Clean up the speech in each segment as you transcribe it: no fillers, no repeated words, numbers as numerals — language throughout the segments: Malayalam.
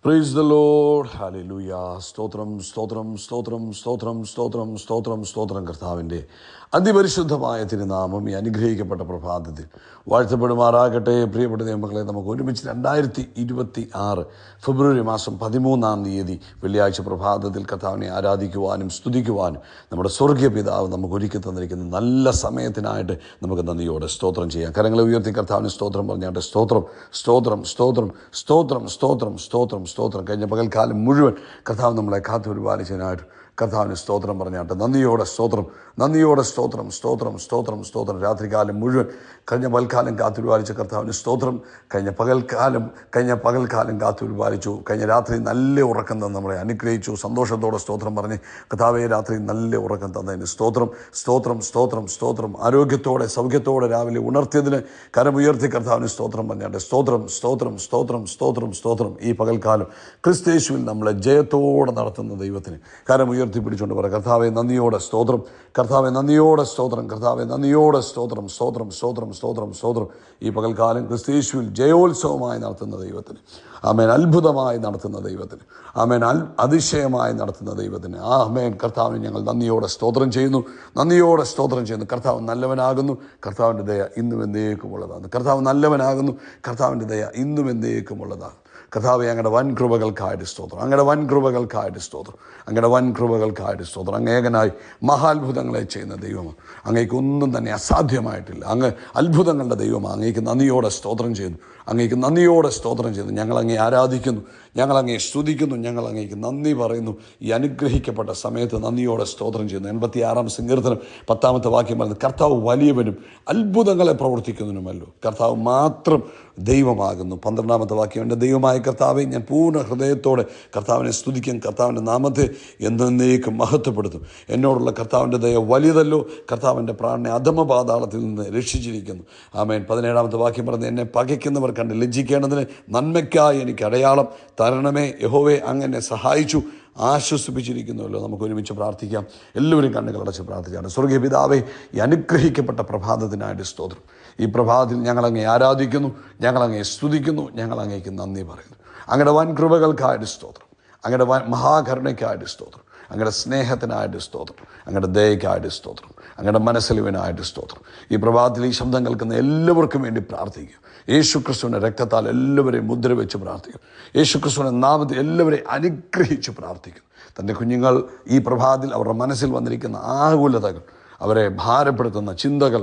Praise the Lord. ഹല്ലേലൂയ. സ്തോത്രം സ്തോത്രം സ്തോത്രം സ്തോത്രം സ്തോത്രം സ്തോത്രം സ്തോത്രം. കർത്താവിൻ്റെ അതിപരിശുദ്ധമായ തിരുനാമം ഈ അനുഗ്രഹിക്കപ്പെട്ട പ്രഭാതത്തിൽ വാഴ്ത്തപ്പെടുമാറാകട്ടെ. പ്രിയപ്പെട്ട ദൈവമക്കളെ, നമുക്ക് ഒരുമിച്ച് 2026 ഫെബ്രുവരി മാസം 13 വെള്ളിയാഴ്ച പ്രഭാതത്തിൽ കർത്താവിനെ ആരാധിക്കുവാനും സ്തുതിക്കുവാനും നമ്മുടെ സ്വർഗീയ പിതാവ് നമുക്ക് ഒരുക്കി തന്നിരിക്കുന്ന നല്ല സമയത്തിനായിട്ട് നമുക്ക് നന്ദിയോടെ സ്തോത്രം ചെയ്യാം. കരങ്ങളെ ഉയർത്തി കർത്താവിന് സ്തോത്രം പറഞ്ഞാട്ടെ. സ്തോത്രം സ്തോത്രം സ്തോത്രം സ്തോത്രം സ്തോത്രം സ്തോത്രം സ്തോത്രം. കഴിഞ്ഞ പകൽക്കാലം മുഴുവൻ കർത്താവ് നമ്മളെ കാത്തുപരിപാലിച്ചതിനായിട്ട് കർത്താവിന് സ്തോത്രം പറഞ്ഞാട്ടെ. നന്ദിയോടെ സ്തോത്രം, നന്ദിയോടെ സ്തോത്രം, സ്തോത്രം സ്തോത്രം സ്തോത്രം. രാത്രികാലം മുഴുവൻ കഴിഞ്ഞ പകൽക്കാലം കാത്തുപരിപാലിച്ച കർത്താവിന് സ്തോത്രം. കഴിഞ്ഞ പകൽക്കാലം കാത്തുപരിപാലിച്ചു. കഴിഞ്ഞ രാത്രി നല്ല ഉറക്കം തന്ന് നമ്മളെ അനുഗ്രഹിച്ചു. സന്തോഷത്തോടെ സ്തോത്രം പറഞ്ഞ് കർത്താവേ, രാത്രി നല്ല ഉറക്കം തന്നതിന് സ്തോത്രം സ്തോത്രം സ്തോത്രം സ്തോത്രം. ആരോഗ്യത്തോടെ സൗഖ്യത്തോടെ രാവിലെ ഉണർത്തിയതിന് കരമുയർത്തി കർത്താവിന് സ്തോത്രം പറഞ്ഞാട്ടെ. സ്തോത്രം സ്തോത്രം സ്തോത്രം സ്തോത്രം സ്തോത്രം. ഈ പകൽക്കാലം ക്രിസ്തയേശുവിൽ നമ്മളെ ജയത്തോടെ നടത്തുന്ന ദൈവത്തിന് കരമുയർത്തി പിടിച്ചുകൊണ്ട് പറയാം, കർത്താവെ നന്ദിയോടെ സ്തോത്രം, കർത്താവെ നന്ദിയോടെ സ്തോത്രം, കർത്താവെ നന്ദിയോടെ സ്തോത്രം സ്തോത്രം സ്തോത്രം സ്തോത്രം സ്തോത്രം. ഈ പകൽക്കാലം ക്രിസ്തയേശുവിൽ ജയോത്സവമായി നടത്തുന്ന ദൈവത്തിന്, ആമേൻ, അത്ഭുതമായി നടത്തുന്ന ദൈവത്തിന്, ആമേൻ, അതിശയമായി നടത്തുന്ന ദൈവത്തിന്, ആമേൻ, കർത്താവിന് ഞങ്ങൾ നന്ദിയോടെ സ്തോത്രം ചെയ്യുന്നു, നന്ദിയോടെ സ്തോത്രം ചെയ്യുന്നു. കർത്താവ് നല്ലവനാകുന്നു, കർത്താവിൻ്റെ ദയ ഇന്നും എന്നേക്കുമുള്ളതാണ്. കർത്താവ് നല്ലവനാകുന്നു, കർത്താവിൻ്റെ ദയ ഇന്നും എന്നേക്കുമുള്ളതാണ്. കർത്താവെ, അങ്ങയുടെ വൻ കൃപകൾക്കായിട്ട് സ്തോത്രം, അങ്ങയുടെ വൻ കൃപകൾക്കായിട്ട് സ്തോത്രം, അങ്ങയുടെ വൻ കൃപകൾക്കായിട്ട് സ്തോത്രം. അങ്ങേകനായി മഹാത്ഭുതങ്ങളെ ചെയ്യുന്ന ദൈവമാണ്. അങ്ങേക്കൊന്നും തന്നെ അസാധ്യമായിട്ടില്ല. അങ്ങ് അത്ഭുതങ്ങളുടെ ദൈവമാണ്. അങ്ങേക്ക് നന്ദിയോടെ സ്തോത്രം ചെയ്യുന്നു, അങ്ങേക്ക് നന്ദിയോടെ സ്തോത്രം ചെയ്യുന്നു. ഞങ്ങളങ്ങേ ആരാധിക്കുന്നു, ഞങ്ങളങ്ങേ സ്തുതിക്കുന്നു, ഞങ്ങൾ അങ്ങേക്ക് നന്ദി പറയുന്നു. ഈ അനുഗ്രഹിക്കപ്പെട്ട സമയത്ത് നന്ദിയോടെ സ്തോത്രം ചെയ്യുന്നു. 86-ാം സങ്കീർത്തനം 10-ാമത്തെ വാക്യം പറയുന്നത്, കർത്താവ് വലിയവനും അത്ഭുതങ്ങളെ പ്രവർത്തിക്കുന്നതിനുമല്ലോ, കർത്താവ് മാത്രം ദൈവമാകുന്നു. 12-ാമത്തെ വാക്യം, എൻ്റെ ദൈവമായ കർത്താവെ, ഞാൻ പൂർണ്ണ ഹൃദയത്തോടെ കർത്താവിനെ സ്തുതിക്കും, കർത്താവിൻ്റെ നാമത്തെ എന്നേക്കും മഹത്വപ്പെടുത്തും. എന്നോടുള്ള കർത്താവിൻ്റെ ദയ വലിയതല്ലോ, കർത്താവിൻ്റെ പ്രാണനെ അധമപാതാളത്തിൽ നിന്ന് രക്ഷിച്ചിരിക്കുന്നു. ആമേൻ. 17-ാമത്തെ വാക്യം പറഞ്ഞ്, എന്നെ പകയ്ക്കുന്നവർ കണ്ട് ലജ്ജിക്കേണ്ടതിന് നന്മയ്ക്കായി എനിക്ക് അടയാളം തരണമേ. യഹോവേ, അങ്ങനെ സഹായിച്ചു ആശ്വസിപ്പിച്ചിരിക്കുന്നുവല്ലോ. നമുക്ക് ഒരുമിച്ച് പ്രാർത്ഥിക്കാം. എല്ലാവരും കണ്ണുകളടച്ച് പ്രാർത്ഥിച്ചാണ്. സ്വർഗീയ പിതാവേ, ഈ അനുഗ്രഹിക്കപ്പെട്ട പ്രഭാതത്തിനായിട്ട് സ്തോത്രം. ഈ പ്രഭാതത്തിൽ ഞങ്ങളങ്ങേ ആരാധിക്കുന്നു, ഞങ്ങളങ്ങേ സ്തുതിക്കുന്നു, ഞങ്ങളങ്ങേക്ക് നന്ദി പറയുന്നു. അങ്ങയുടെ വൻ കൃപകൾക്കായിട്ട് സ്തോത്രം, അങ്ങയുടെ വൻ മഹാകരുണയ്ക്കായിട്ട് സ്തോത്രം, അങ്ങയുടെ സ്നേഹത്തിനായിട്ട് സ്തോത്രം, അങ്ങയുടെ ദയയ്ക്കായിട്ട് സ്തോത്രം, അങ്ങയുടെ മനസ്സലിവിനായിട്ട് സ്തോത്രം. ഈ പ്രഭാതത്തിൽ ഈ ശബ്ദം കേൾക്കുന്ന എല്ലാവർക്കും വേണ്ടി പ്രാർത്ഥിക്കുക. യേശുക്രിസ്തുവിൻ്റെ രക്തത്താൽ എല്ലാവരെയും മുദ്ര വെച്ച് പ്രാർത്ഥിക്കും. യേശുക്രിസ്തുവിൻ്റെ നാമത്തിൽ എല്ലാവരെയും അനുഗ്രഹിച്ച് പ്രാർത്ഥിക്കും. തൻ്റെ കുഞ്ഞുങ്ങൾ ഈ പ്രഭാതത്തിൽ അവരുടെ മനസ്സിൽ വന്നിരിക്കുന്ന ആകുലതകൾ, അവരെ ഭാരപ്പെടുത്തുന്ന ചിന്തകൾ,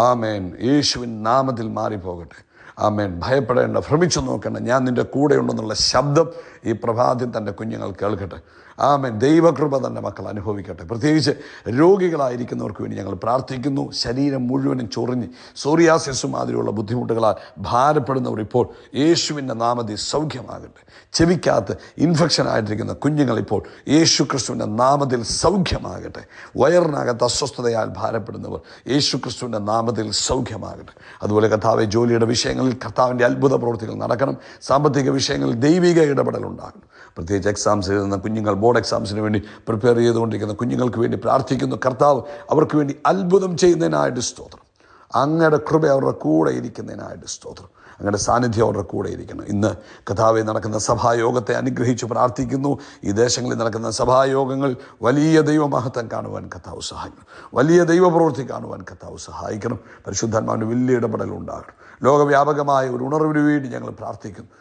ആമേൻ, യേശുവിൻ നാമത്തിൽ മാറിപ്പോകട്ടെ. ആമേൻ. ഭയപ്പെടേണ്ട, ഭ്രമിച്ചു നോക്കേണ്ട, ഞാൻ നിൻ്റെ കൂടെയുണ്ടെന്നുള്ള ശബ്ദം ഈ പ്രഭാതത്തിൽ തൻ്റെ കുഞ്ഞുങ്ങൾ കേൾക്കട്ടെ. ആമേൻ. ദൈവകൃപ തൻ്റെ മക്കൾ അനുഭവിക്കട്ടെ. പ്രത്യേകിച്ച് രോഗികളായിരിക്കുന്നവർക്ക് വേണ്ടി ഞങ്ങൾ പ്രാർത്ഥിക്കുന്നു. ശരീരം മുഴുവനും ചൊറിഞ്ഞ് സോറിയാസിസ് മാതിരിയുള്ള ബുദ്ധിമുട്ടുകളാൽ ഭാരപ്പെടുന്നവർ ഇപ്പോൾ യേശുവിൻ്റെ നാമത്തിൽ സൗഖ്യമാകട്ടെ. ചെവിക്കകത്ത് ഇൻഫെക്ഷൻ ആയിട്ടിരിക്കുന്ന കുഞ്ഞുങ്ങൾ ഇപ്പോൾ യേശു ക്രിസ്തുവിൻ്റെ നാമത്തിൽ സൗഖ്യമാകട്ടെ. വയറിനകത്ത് അസ്വസ്ഥതയാൽ ഭാരപ്പെടുന്നവർ യേശു ക്രിസ്തുവിൻ്റെ നാമത്തിൽ സൗഖ്യമാകട്ടെ. അതുപോലെ കർത്താവെ, ജോലിയുടെ വിഷയങ്ങളിൽ കർത്താവിൻ്റെ അത്ഭുത പ്രവൃത്തികൾ നടക്കണം. സാമ്പത്തിക വിഷയങ്ങളിൽ ദൈവിക ഇടപെടൽ ഉണ്ടാകണം. പ്രത്യേകിച്ച് എക്സാംസ് എഴുതുന്ന കുഞ്ഞുങ്ങൾ, ബോർഡ് എക്സാംസിന് വേണ്ടി പ്രിപ്പയർ ചെയ്തുകൊണ്ടിരിക്കുന്ന കുഞ്ഞുങ്ങൾക്ക് വേണ്ടി പ്രാർത്ഥിക്കുന്നു. കർത്താവ് അവർക്ക് വേണ്ടി അത്ഭുതം ചെയ്യുന്നതിനായിട്ട് സ്തോത്രം. അങ്ങയുടെ കൃപ അവരുടെ കൂടെ ഇരിക്കുന്നതിനായിട്ട് സ്തോത്രം. അങ്ങയുടെ സാന്നിധ്യം അവരുടെ കൂടെ ഇരിക്കണം. ഇന്ന് കർത്താവെ നടക്കുന്ന സഭായോഗത്തെ അനുഗ്രഹിച്ച് പ്രാർത്ഥിക്കുന്നു. ഈ ദേശങ്ങളിൽ നടക്കുന്ന സഭായോഗങ്ങൾ വലിയ ദൈവമഹത്വം കാണുവാൻ കർത്താവ് സഹായിക്കണം. വലിയ ദൈവപ്രവൃത്തി കാണുവാൻ കർത്താവ് സഹായിക്കണം. പരിശുദ്ധാത്മാവിൻ്റെ വലിയ ഇടപെടൽ ഉണ്ടാകണം. ലോകവ്യാപകമായ ഒരു ഉണർവിന് വേണ്ടി ഞങ്ങൾ പ്രാർത്ഥിക്കുന്നു.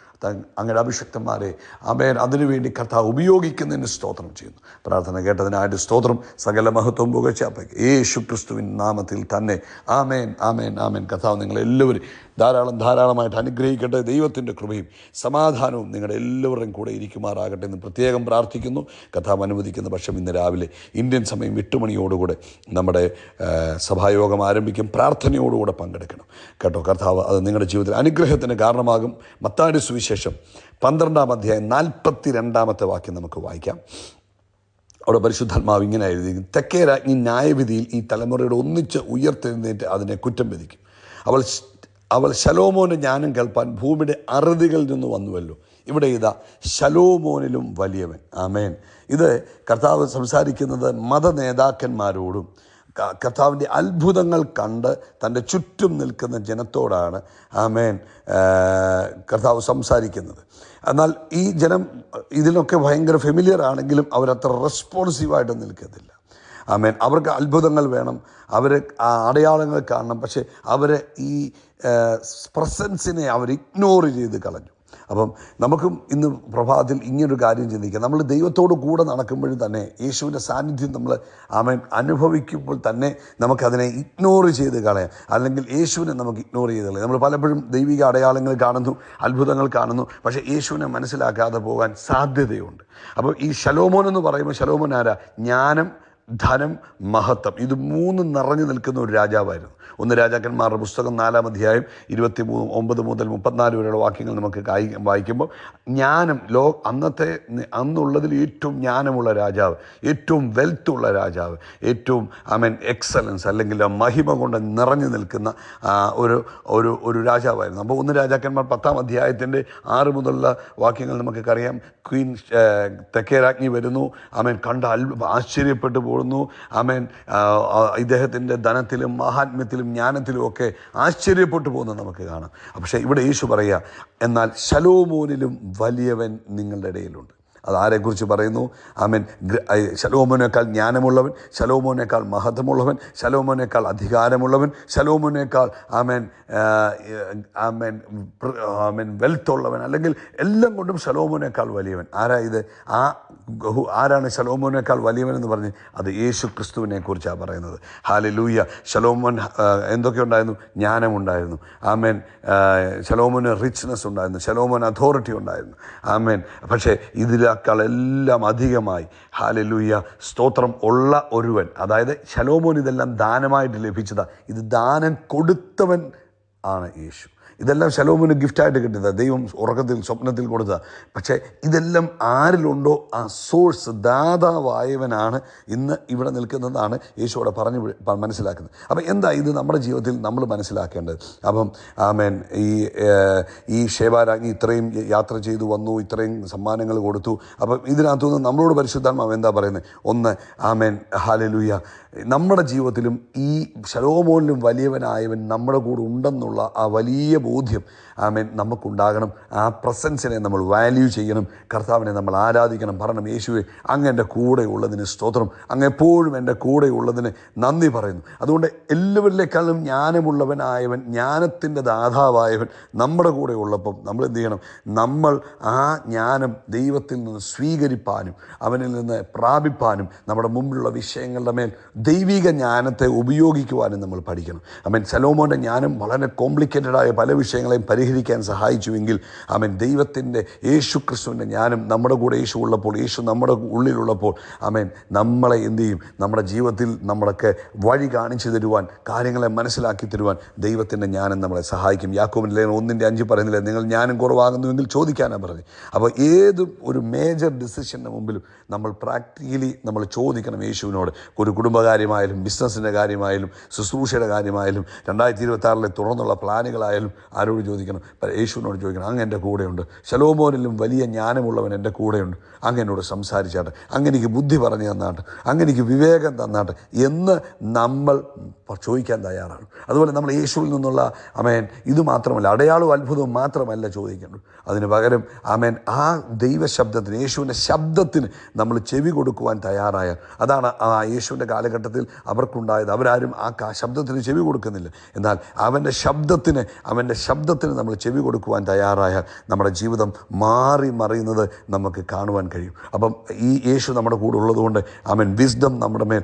അങ്ങയുടെ അഭിഷക്തന്മാരെ, ആമേൻ, അതിനുവേണ്ടി കർത്താവ് ഉപയോഗിക്കുന്നതിന് സ്തോത്രം ചെയ്യുന്നു. പ്രാർത്ഥന കേട്ടതിനായിട്ട് സ്തോത്രം. സകല മഹത്വം പുകഴ്ചാപ്പയ്ക്ക് യേശു ക്രിസ്തുവിൻ നാമത്തിൽ തന്നെ. ആമേൻ, ആമേൻ, ആമേൻ. കർത്താവ് നിങ്ങളെല്ലാവരും ധാരാളമായിട്ട് അനുഗ്രഹിക്കട്ടെ. ദൈവത്തിൻ്റെ കൃപയും സമാധാനവും നിങ്ങളുടെ എല്ലാവരുടെയും കൂടെ ഇരിക്കുമാറാകട്ടെ എന്ന് പ്രത്യേകം പ്രാർത്ഥിക്കുന്നു. കർത്താവ് അനുവദിക്കുന്ന പക്ഷം ഇന്ന് രാവിലെ ഇന്ത്യൻ സമയം 8 മണിയോടുകൂടെ നമ്മുടെ സഭായോഗം ആരംഭിക്കും. പ്രാർത്ഥനയോടുകൂടെ പങ്കെടുക്കണം കേട്ടോ. കർത്താവ് അത് നിങ്ങളുടെ ജീവിതത്തിൽ അനുഗ്രഹത്തിന് കാരണമാകും. മത്തായിയുടെ സുവിശേഷം 12-ാം അധ്യായം 42-ാമത്തെ വാക്യം നമുക്ക് വായിക്കാം. അവിടെ പരിശുദ്ധാത്മാവ് ഇങ്ങനെ എഴുതിയിരിക്കും, തെക്കേ രാജ്ഞി ന്യായവിധിയിൽ ഈ തലമുറയുടെ ഒന്നിച്ച് ഉയർത്തെഴുന്നേറ്റ് അതിനെ കുറ്റം വിധിക്കും. അവൾ ശലോമോന് ജ്ഞാനം കേൾപ്പാൻ ഭൂമിയുടെ അറുതികളിൽ നിന്ന് വന്നുവല്ലോ. ഇവിടെ ഇതാ ശലോമോനിലും വലിയവൻ. ആമേൻ. ഇത് കർത്താവ് സംസാരിക്കുന്നത് മത നേതാക്കന്മാരോടും കർത്താവിൻ്റെ അത്ഭുതങ്ങൾ കണ്ട് തൻ്റെ ചുറ്റും നിൽക്കുന്ന ജനത്തോടാണ് ആമേൻ കർത്താവ് സംസാരിക്കുന്നത്. എന്നാൽ ഈ ജനം ഇതിനൊക്കെ ഭയങ്കര ഫെമിലിയർ ആണെങ്കിലും അവരത്ര റെസ്പോൺസീവായിട്ട് നിൽക്കത്തില്ല. ആമേൻ. അവർക്ക് അത്ഭുതങ്ങൾ വേണം, അവർ അടയാളങ്ങൾ കാണണം. പക്ഷേ അവരെ ഈ പ്രസൻസിനെ അവർ ഇഗ്നോർ ചെയ്ത് കളഞ്ഞു. അപ്പം നമുക്കും ഇന്ന് പ്രഭാതത്തിൽ ഇങ്ങനൊരു കാര്യം ചിന്തിക്കാം. നമ്മൾ ദൈവത്തോട് കൂടെ നടക്കുമ്പോഴും തന്നെ യേശുവിൻ്റെ സാന്നിധ്യം നമ്മൾ അനുഭവിക്കുമ്പോൾ തന്നെ നമുക്കതിനെ ഇഗ്നോർ ചെയ്ത് കളയാം, അല്ലെങ്കിൽ യേശുവിനെ നമുക്ക് ഇഗ്നോർ ചെയ്ത് കളയാം. നമ്മൾ പലപ്പോഴും ദൈവിക അടയാളങ്ങൾ കാണുന്നു, അത്ഭുതങ്ങൾ കാണുന്നു, പക്ഷേ യേശുവിനെ മനസ്സിലാക്കാതെ പോകാൻ സാധ്യതയുണ്ട്. അപ്പോൾ ഈ ശലോമോൻ എന്ന് പറയുമ്പോൾ ശലോമോൻ ആരാ? ജ്ഞാനം, ധനം, മഹത്വം, ഇത് മൂന്നും നിറഞ്ഞു നിൽക്കുന്ന ഒരു രാജാവായിരുന്നു. ഒന്ന് രാജാക്കന്മാരുടെ പുസ്തകം 4-ാം അധ്യായം 29 മുതൽ 34 വരെയുള്ള വാക്യങ്ങൾ നമുക്ക് വായിക്കുമ്പോൾ ജ്ഞാനം അന്നുള്ളതിൽ ഏറ്റവും ജ്ഞാനമുള്ള രാജാവ്, ഏറ്റവും വെൽത്തുള്ള രാജാവ്, ഏറ്റവും എക്സലൻസ് അല്ലെങ്കിൽ മഹിമ കൊണ്ട് നിറഞ്ഞു നിൽക്കുന്ന ഒരു രാജാവായിരുന്നു. അപ്പോൾ ഒന്ന് രാജാക്കന്മാർ 10-ാം അധ്യായത്തിൻ്റെ 6 മുതലുള്ള വാക്യങ്ങൾ നമുക്കറിയാം. ക്വീൻ തെക്കേരാജ്ഞി വരുന്നു, കണ്ട് ആശ്ചര്യപ്പെട്ടു പോകുന്നു. ഇദ്ദേഹത്തിൻ്റെ ധനത്തിലും മഹാത്മ്യത്തിലും ജ്ഞാനത്തിലും ഒക്കെ ആശ്ചര്യപ്പെട്ടു പോകുന്നത് നമുക്ക് കാണാം. പക്ഷേ ഇവിടെ യേശു പറയുക, എന്നാൽ ശലോമോനിലും വലിയവൻ നിങ്ങളുടെ ഇടയിലുണ്ട്. അതാരെക്കുറിച്ച് പറയുന്നു? ശലോമോനേക്കാൾ ജ്ഞാനമുള്ളവൻ, ശലോമോനേക്കാൾ മഹത്വമുള്ളവൻ, ശലോമോനേക്കാൾ അധികാരമുള്ളവൻ, ശലോമോനേക്കാൾ വെൽത്തുള്ളവൻ, അല്ലെങ്കിൽ എല്ലാം കൊണ്ടും ശലോമോനേക്കാൾ വലിയവൻ. ആരാ ഇത്? ആരാണ് ശലോമോനേക്കാൾ വലിയവൻ എന്ന് പറഞ്ഞ്? അത് യേശു ക്രിസ്തുവിനെ കുറിച്ചാണ് പറയുന്നത്. ഹല്ലേലൂയ. ശലോമോൻ എന്തൊക്കെ ഉണ്ടായിരുന്നു? ജ്ഞാനമുണ്ടായിരുന്നു. ശലോമോന് റിച്ച്നെസ് ഉണ്ടായിരുന്നു, ശലോമോന് അതോറിറ്റി ഉണ്ടായിരുന്നു. പക്ഷേ ഇതിനേക്കാളെല്ലാം അധികമായി, ഹല്ലേലൂയ, സ്തോത്രം, ഉള്ള ഒരുവൻ, അതായത് ശലോമോൻ ഇതെല്ലാം ദാനമായിട്ട് ലഭിച്ചതാണ്. ഇത് ദാനം കൊടുത്തവൻ ആണ് യേശു. ഇതെല്ലാം ശലോമോന് ഗിഫ്റ്റായിട്ട് കിട്ടിയതാണ്, ദൈവം ഉറക്കത്തിൽ സ്വപ്നത്തിൽ കൊടുത്തതാണ്. പക്ഷേ ഇതെല്ലാം ആരിലുണ്ടോ ആ സോഴ്സ്, ദാതാവായവനാണ് ഇന്ന് ഇവിടെ നിൽക്കുന്നതാണ് യേശു അവിടെ പറഞ്ഞ് മനസ്സിലാക്കുന്നത്. അപ്പം എന്താ ഇത് നമ്മുടെ ജീവിതത്തിൽ നമ്മൾ മനസ്സിലാക്കേണ്ടത്? അപ്പം ഈ ശേബാരാജ്ഞി ഇത്രയും യാത്ര ചെയ്തു വന്നു, ഇത്രയും സമ്മാനങ്ങൾ കൊടുത്തു. അപ്പം ഇതിനകത്തുനിന്ന് നമ്മളോട് പരിശുദ്ധാത്മാവ് എന്താ പറയുന്നത്? ഒന്ന്, ഹല്ലേലൂയ, നമ്മുടെ ജീവിതത്തിലും ഈ ശലോമോനിലും വലിയവനായവൻ നമ്മുടെ കൂടെ ഉണ്ടെന്നുള്ള ആ വലിയ ബോധ്യം നമുക്കുണ്ടാകണം. ആ പ്രസൻസിനെ നമ്മൾ വാല്യൂ ചെയ്യണം, കർത്താവിനെ നമ്മൾ ആരാധിക്കണം. പറയണം, യേശുവേ, അങ്ങ് എൻ്റെ കൂടെ ഉള്ളതിന് സ്തോത്രം, അങ്ങ് എപ്പോഴും എൻ്റെ കൂടെ ഉള്ളതിന് നന്ദി പറയുന്നു. അതുകൊണ്ട് എല്ലാവരിലേക്കാളും ജ്ഞാനമുള്ളവനായവൻ, ജ്ഞാനത്തിൻ്റെ ദാതാവായവൻ നമ്മുടെ കൂടെ ഉള്ളപ്പം നമ്മൾ എന്ത് ചെയ്യണം? നമ്മൾ ആ ജ്ഞാനം ദൈവത്തിൽ നിന്ന് സ്വീകരിപ്പാനും അവനിൽ നിന്ന് പ്രാപിപ്പാനും നമ്മുടെ മുമ്പിലുള്ള വിഷയങ്ങളുടെ മേൽ ദൈവിക ജ്ഞാനത്തെ ഉപയോഗിക്കുവാനും നമ്മൾ പഠിക്കണം. ശലോമോൻ്റെ ജ്ഞാനം വളരെ കോംപ്ലിക്കേറ്റഡായ പല വിഷയങ്ങളെയും പരിഹരിക്കാൻ സഹായിച്ചുവെങ്കിൽ ദൈവത്തിൻ്റെ യേശു ക്രിസ്തുവിൻ്റെ ജ്ഞാനം നമ്മുടെ കൂടെ യേശു ഉള്ളപ്പോൾ, യേശു നമ്മുടെ ഉള്ളിലുള്ളപ്പോൾ നമ്മളെ എന്ത് ചെയ്യും? നമ്മുടെ ജീവിതത്തിൽ നമ്മളൊക്കെ വഴി കാണിച്ചു തരുവാൻ, കാര്യങ്ങളെ മനസ്സിലാക്കി തരുവാൻ ദൈവത്തിൻ്റെ ജ്ഞാനം നമ്മളെ സഹായിക്കും. യാക്കോബിൻ്റെ ലേഖനം 1:5 പറയുന്നില്ല, നിങ്ങൾ ജ്ഞാനം കുറവാകുന്നുവെങ്കിൽ ചോദിക്കാനാണ് പറഞ്ഞത്. അപ്പോൾ ഏത് ഒരു മേജർ ഡിസിഷൻ്റെ മുമ്പിലും നമ്മൾ പ്രാക്ടിക്കലി നമ്മൾ ചോദിക്കണം യേശുവിനോട്. ഒരു കുടുംബകാര്യമായാലും, ബിസിനസ്സിൻ്റെ കാര്യമായാലും, ശുശ്രൂഷയുടെ കാര്യമായാലും, 2026 തുറന്നുള്ള പ്ലാനുകളായാലും ആരോട് ചോദിക്കണം? യേശുവിനോട് ചോദിക്കണം. അങ്ങ് എൻ്റെ കൂടെയുണ്ട്, ശലോമോനിലും വലിയ ജ്ഞാനമുള്ളവൻ എൻ്റെ കൂടെയുണ്ട്, അങ്ങ് എന്നോട് സംസാരിച്ചാട്ടെ, അങ്ങ് എനിക്ക് ബുദ്ധി പറഞ്ഞു തന്നാട്ടെ, അങ്ങ് എനിക്ക് വിവേകം തന്നാട്ടെ എന്ന് നമ്മൾ ചോദിക്കാൻ തയ്യാറാണ്. അതുപോലെ നമ്മൾ യേശുവിൽ നിന്നുള്ള ഇത് മാത്രമല്ല, അടയാളവും അത്ഭുതവും മാത്രമല്ല ചോദിക്കേണ്ടത്. അതിന് പകരം ആ ദൈവശബ്ദത്തിന്, യേശുവിൻ്റെ ശബ്ദത്തിന് നമ്മൾ ചെവി കൊടുക്കുവാൻ തയ്യാറായ, അതാണ് ആ യേശുവിൻ്റെ കാലഘട്ടത്തിൽ അവർക്കുണ്ടായത്. അവരാരും ആ ശബ്ദത്തിന് ചെവി കൊടുക്കുന്നില്ല. എന്നാൽ അവൻ്റെ ശബ്ദത്തിന് നമ്മൾ ചെവി കൊടുക്കുവാൻ തയ്യാറായാൽ നമ്മുടെ ജീവിതം മാറി മറിയുന്നത് നമുക്ക് കാണുവാൻ കഴിയും. അപ്പം ഈ യേശു നമ്മുടെ കൂടെ ഉള്ളതുകൊണ്ട് വിസ്ഡം നമ്മുടെ മേൽ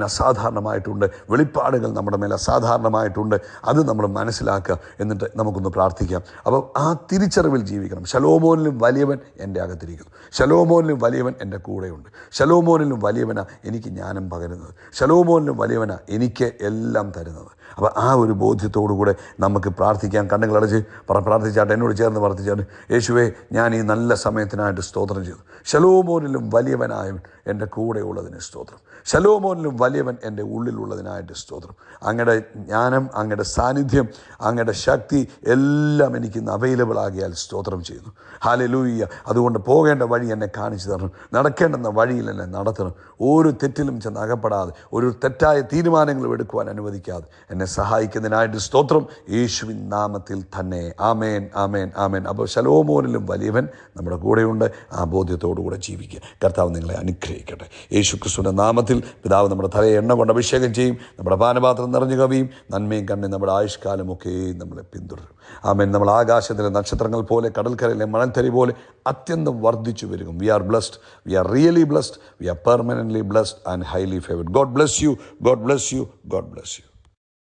അസാധാരണമായിട്ടുണ്ട്, വെളിപ്പാടുകൾ നമ്മുടെ മേൽ അസാധാരണമായിട്ടുണ്ട്. അത് നമ്മൾ മനസ്സിലാക്കുക. എന്നിട്ട് നമുക്കൊന്ന് പ്രാർത്ഥിക്കാം. അപ്പം ആ തിരിച്ചറിവിൽ ജീവിക്കണം. ശലോമോനിലും വലിയവൻ എൻ്റെ അകത്തിരിക്കുന്നു, ശലോമോനിലും വലിയവൻ എൻ്റെ കൂടെയുണ്ട്, ശലോമോനിലും വലിയവനാ എനിക്ക് ജ്ഞാനം പകരുന്നത്, ശലോമോനിലും വലിയവനാ എനിക്ക് എല്ലാം തരുന്നത്. അപ്പോൾ ആ ഒരു ബോധ്യത്തോടു കൂടെ നമുക്ക് പ്രാർത്ഥിക്കാം. കണ്ണുകളടച്ച് പ്രാർത്ഥിച്ചാട്ടെ, എന്നോട് ചേർന്ന് പ്രാർത്ഥിച്ചാട്ടെ. യേശുവേ, ഞാൻ ഈ നല്ല സമയത്തിനായിട്ട് സ്തോത്രം ചെയ്തു. ശലോമോനിലും വലിയവനായവൻ എൻ്റെ കൂടെ ഉള്ളതിന് സ്തോത്രം. ശലോമോനിലും വലിയവൻ എൻ്റെ ഉള്ളിലുള്ളതിനായിട്ട് സ്തോത്രം. അങ്ങയുടെ ജ്ഞാനം, അങ്ങയുടെ സാന്നിധ്യം, അങ്ങയുടെ ശക്തി എല്ലാം എനിക്ക് ഇന്ന് അവൈലബിൾ ആകിയാൽ സ്തോത്രം ചെയ്യുന്നു. ഹല്ലേലൂയ. അതുകൊണ്ട് പോകേണ്ട വഴി എന്നെ കാണിച്ചു തരണം, നടക്കേണ്ടുന്ന വഴിയിൽ എന്നെ നടത്തണം. ഒരു തെറ്റിലും ചെന്ന് അകപ്പെടാതെ, ഒരു തെറ്റായ തീരുമാനങ്ങളും എടുക്കുവാൻ അനുവദിക്കാതെ എന്നെ സഹായിക്കുന്നതിനായിട്ട് സ്തോത്രം, യേശുവിൻ നാമത്തിൽ തന്നെ. ആമേൻ, ആമേൻ, ആമേൻ. അപ്പോൾ ശലോമോനിലും വലിയവൻ നമ്മുടെ കൂടെയുണ്ട്. ആ ബോധ്യത്തോടുകൂടെ ജീവിക്കുക. കർത്താവ് നിങ്ങളെ അനുഗ്രഹിക്കട്ടെ. യേശു ക്രിസ്തുവിൻ്റെ നാമത്തിൽ പിതാവ് നമ്മുടെ തലയെ എണ്ണ കൊണ്ട് അഭിഷേകം ചെയ്യും. നമ്മുടെ പാനപാത്രം നിറഞ്ഞു കവിയും. നന്മയും കണ്ണി നമ്മുടെ ആയുഷ്കാലമൊക്കെ നമ്മളെ പിന്തുടരും. ആമേൻ. നമ്മൾ ആകാശത്തിലെ നക്ഷത്രങ്ങൾ പോലെ, കടൽക്കരയിലെ മണൽത്തരി പോലെ അത്യന്തം വർദ്ധിച്ചു വരും. We are blessed, we are really blessed, we are permanently blessed and highly favoured. God bless you, God bless you, God bless U.